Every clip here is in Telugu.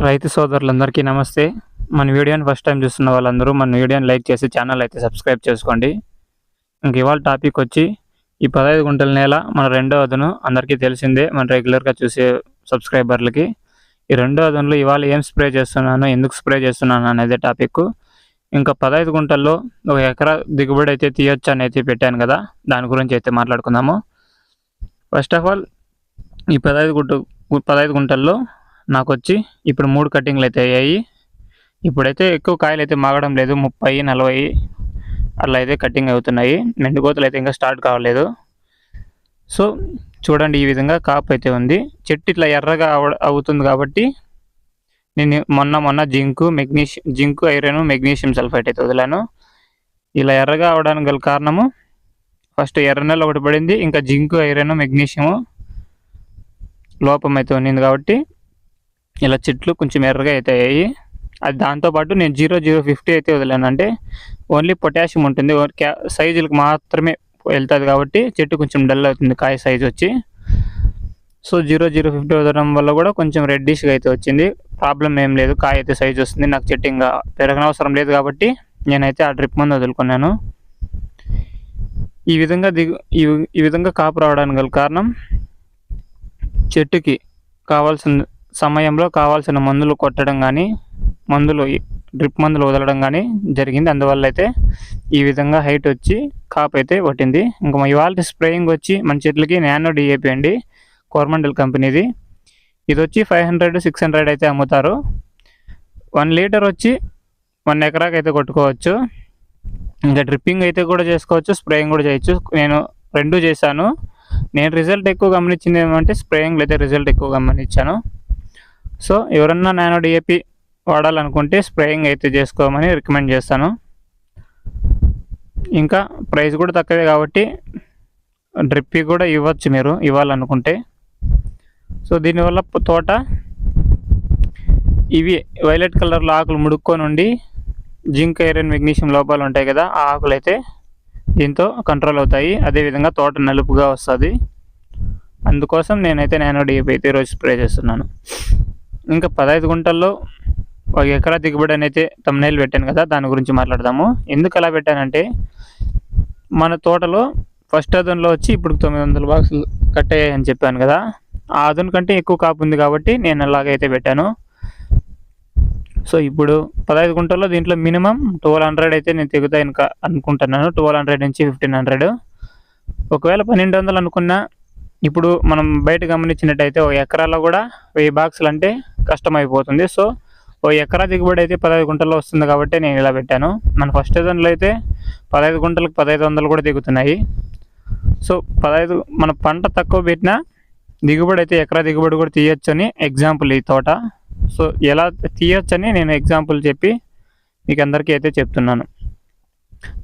రైతు సోదరులందరికీ నమస్తే. మన వీడియోని ఫస్ట్ టైం చూస్తున్న వాళ్ళందరూ మన వీడియోని లైక్ చేసి ఛానల్ అయితే సబ్స్క్రైబ్ చేసుకోండి. ఇంక ఇవాళ టాపిక్ వచ్చి ఈ 15 గుంటల నేల మన రెండో అదును అందరికీ తెలిసిందే, మన రెగ్యులర్గా చూసే సబ్స్క్రైబర్లకి. ఈ రెండో అదునులో ఇవాళ ఏం స్ప్రే చేస్తున్నాను, ఎందుకు స్ప్రే చేస్తున్నాను అనేది టాపిక్. ఇంకా 15 గుంటల్లో 1 ఎకరా దిగుబడి అయితే తీయొచ్చు అని అయితే పెట్టాను కదా, దాని గురించి అయితే మాట్లాడుకుందాము. ఫస్ట్ ఆఫ్ ఆల్ ఈ 15 గుంటల్లో నాకు వచ్చి ఇప్పుడు 3 కటింగ్లు అయితే అయ్యాయి. ఇప్పుడైతే ఎక్కువ కాయలు అయితే మాగడం లేదు, 30-40 అట్లా అయితే కటింగ్ అవుతున్నాయి. మెండు కోతలు అయితే ఇంకా స్టార్ట్ కావలేదు. సో చూడండి, ఈ విధంగా కాపు అయితే ఉంది. చెట్టు ఇట్లా ఎర్రగా అవుతుంది కాబట్టి నేను మొన్న జింకు ఐరన్ మెగ్నీషియం సల్ఫైట్ అయితే వదిలాను. ఇలా ఎర్రగా అవడానికి గల కారణము ఫస్ట్ ఎర్రనెల ఒకటి పడింది, ఇంకా జింకు ఐరన్ మెగ్నీషియము లోపం అయితే ఉన్నింది కాబట్టి ఇలా చెట్లు కొంచెం ఎర్రగా అయితే అయ్యాయి. అది దాంతోపాటు నేను 0-0-50 అయితే వదిలాను. అంటే ఓన్లీ పొటాషియం ఉంటుంది, సైజులకు మాత్రమే వెళ్తుంది కాబట్టి చెట్టు కొంచెం డల్ అవుతుంది కాయ సైజు వచ్చి. సో 0-0-50 వదలడం వల్ల కూడా కొంచెం రెడ్డిష్గా అయితే వచ్చింది. ప్రాబ్లం ఏం లేదు, కాయ అయితే సైజు వస్తుంది. నాకు చెట్టు ఇంకా పెరగనవసరం లేదు కాబట్టి నేనైతే ఆ డ్రిప్ మందు వదులుకున్నాను. ఈ విధంగా కాపు రావడానికి గల కారణం చెట్టుకి కావాల్సిన సమయంలో కావాల్సిన మందులు కొట్టడం కానీ, డ్రిప్ మందులు వదలడం కానీ జరిగింది. అందువల్ల అయితే ఈ విధంగా హైట్ వచ్చి కాపు అయితే పట్టింది. ఇంకా ఇవాళ స్ప్రేయింగ్ వచ్చి మన చెట్లకి నానో డిఏపి అండి, కోరమండల్ కంపెనీది. ఇది వచ్చి 500-600 అయితే అమ్ముతారు. 1 లీటర్ వచ్చి 1 ఎకరాకి అయితే కొట్టుకోవచ్చు. ఇంకా డ్రిప్పింగ్ అయితే కూడా చేసుకోవచ్చు, స్ప్రేయింగ్ కూడా చేయొచ్చు. నేను 2 చేశాను. నేను రిజల్ట్ ఎక్కువ గమనించింది ఏమంటే స్ప్రేయింగ్లో అయితే రిజల్ట్ ఎక్కువ గమనించాను. సో ఎవరన్నా నానో డిఏపి వాడాలనుకుంటే స్ప్రేయింగ్ అయితే చేసుకోమని రికమెండ్ చేస్తాను. ఇంకా ప్రైస్ కూడా తక్కువే కాబట్టి డ్రిప్ కూడా ఇవ్వచ్చు మీరు ఇవ్వాలనుకుంటే. సో దీనివల్ల తోట ఇవి వైలెట్ కలర్లో ఆకులు ముడుక్కొని ఉండి జింక్ ఐరన్ మెగ్నీషియం లోపాలు ఉంటాయి కదా, ఆ ఆకులు అయితే దీంతో కంట్రోల్ అవుతాయి. అదేవిధంగా తోట నలుపుగా వస్తుంది. అందుకోసం నేనైతే నానో డిఏపి అయితే ఈరోజు స్ప్రే చేస్తున్నాను. ఇంకా 15 గుంటల్లో 1 ఎకరా దిగుబడి అయితే తమ్నైల్ పెట్టాను కదా, దాని గురించి మాట్లాడదాము. ఎందుకు అలా పెట్టానంటే మన తోటలో ఫస్ట్ అదునులో వచ్చి ఇప్పుడు 900 బాక్సులు కట్ అయ్యాయని చెప్పాను కదా, ఆ అదును కంటే ఎక్కువ కాపు ఉంది కాబట్టి నేను అలాగైతే పెట్టాను. సో ఇప్పుడు 15 గుంటల్లో దీంట్లో మినిమం 1200 అయితే నేను తెగుతాయి అనుకుంటున్నాను. 1200 నుంచి 1500. ఒకవేళ 1200 అనుకున్నా ఇప్పుడు మనం బయట గమనించినట్టయితే 1 ఎకరాలో కూడా 1000 బాక్సులు అంటే కష్టమైపోతుంది. సో 1 ఎకరా దిగుబడి అయితే 15 గుంటల్లో వస్తుంది కాబట్టి నేను ఇలా పెట్టాను. మన ఫస్ట్ సీజన్లో అయితే 15 గుంటలకు 1500 కూడా దిగుతున్నాయి. సో మన పంట తక్కువ పెట్టినా దిగుబడి అయితే ఎకరా దిగుబడి కూడా తీయొచ్చని ఎగ్జాంపుల్ ఈ తోట. సో ఎలా తీయొచ్చని నేను ఎగ్జాంపుల్ చెప్పి మీకు అందరికీ అయితే చెప్తున్నాను.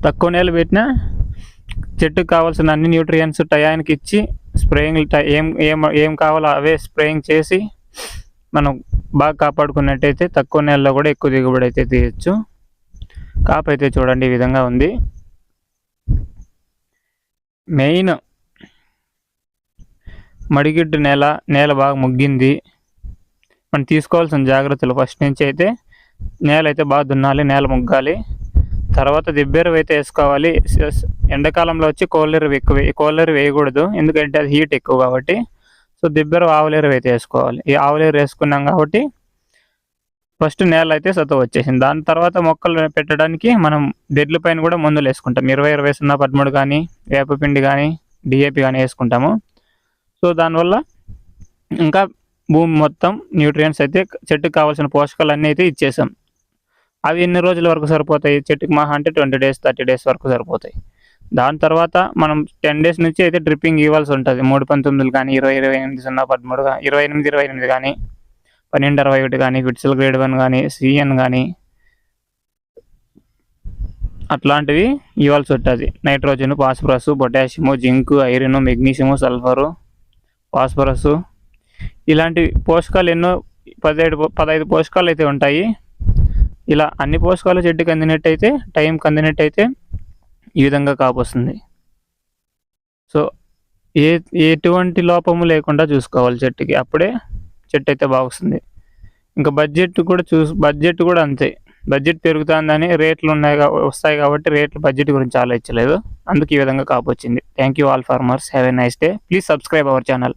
తక్కువ నేల పెట్టినా చెట్టుకు కావాల్సిన అన్ని న్యూట్రియంట్స్ టయానికి ఇచ్చి స్ప్రేయింగ్ ఏం కావాలో అవే స్ప్రేయింగ్ చేసి మనం బాగా కాపాడుకున్నట్టయితే తక్కువ నెలలో కూడా ఎక్కువ దిగుబడి అయితే తీయచ్చు. కాపు అయితే చూడండి ఈ విధంగా ఉంది. మెయిన్ మడిగిడ్డు నేల బాగా ముగ్గింది. మనం తీసుకోవాల్సిన జాగ్రత్తలు ఫస్ట్ నుంచి అయితే నేల అయితే బాగా దున్నాలి, నేల ముగ్గాలి. తర్వాత దిబ్బెరువు అయితే వేసుకోవాలి. ఎండాకాలంలో వచ్చి కోళ్ళెరువు వేయకూడదు, ఎందుకంటే అది హీట్ ఎక్కువ కాబట్టి. సో దిబ్బెరువు ఆవులేరువు అయితే వేసుకోవాలి. ఈ ఆవులేరు వేసుకున్నాం కాబట్టి ఫస్ట్ నేల అయితే సత్తువ వచ్చేసింది. దాని తర్వాత మొక్కలు పెట్టడానికి మనం బెడ్ల పైన కూడా మందులు వేసుకుంటాం. 20-20-0-13 కానీ, వేపపిండి కానీ, డిఏపి కానీ వేసుకుంటాము. సో దానివల్ల ఇంకా భూమి మొత్తం న్యూట్రియంట్స్ అయితే చెట్టుకు కావాల్సిన పోషకాలు అన్నీ అయితే ఇచ్చేసాం. అవి ఎన్ని రోజుల వరకు సరిపోతాయి? చెట్టుకి మహా అంటే 20 days 30 days వరకు సరిపోతాయి. దాని తర్వాత మనం 10 days నుంచి అయితే డ్రిప్పింగ్ ఇవ్వాల్సి ఉంటుంది. 3-19 కానీ, 20-28-0-13 కానీ, 28-28 కానీ, 12-21 కానీ, ఫిట్సల్ గ్రేడ్ 1 కానీ, సిఎన్ కానీ అట్లాంటివి ఇవ్వాల్సి ఉంటుంది. Nitrogen, phosphorus, potassium, zinc, iron, magnesium, sulphur, phosphorus ఇలాంటి పోషకాలు ఎన్నో 15 పోషకాలు అయితే ఉంటాయి. ఇలా అన్ని పోషకాలు చెట్టుకి అందినట్టయితే, టైంకి అందినట్టయితే ఈ విధంగా కాపు వస్తుంది. సో ఎటువంటి లోపము లేకుండా చూసుకోవాలి చెట్టుకి, అప్పుడే చెట్టు అయితే బాగుంది. ఇంకా బడ్జెట్ కూడా అంతే. బడ్జెట్ పెరుగుతుందని రేట్లు వస్తాయి కాబట్టి రేట్లు బడ్జెట్ గురించి ఆలోచించలేదు, అందుకు ఈ విధంగా కాపు వచ్చింది. Thank you all farmers, have a nice day. Please subscribe our channel.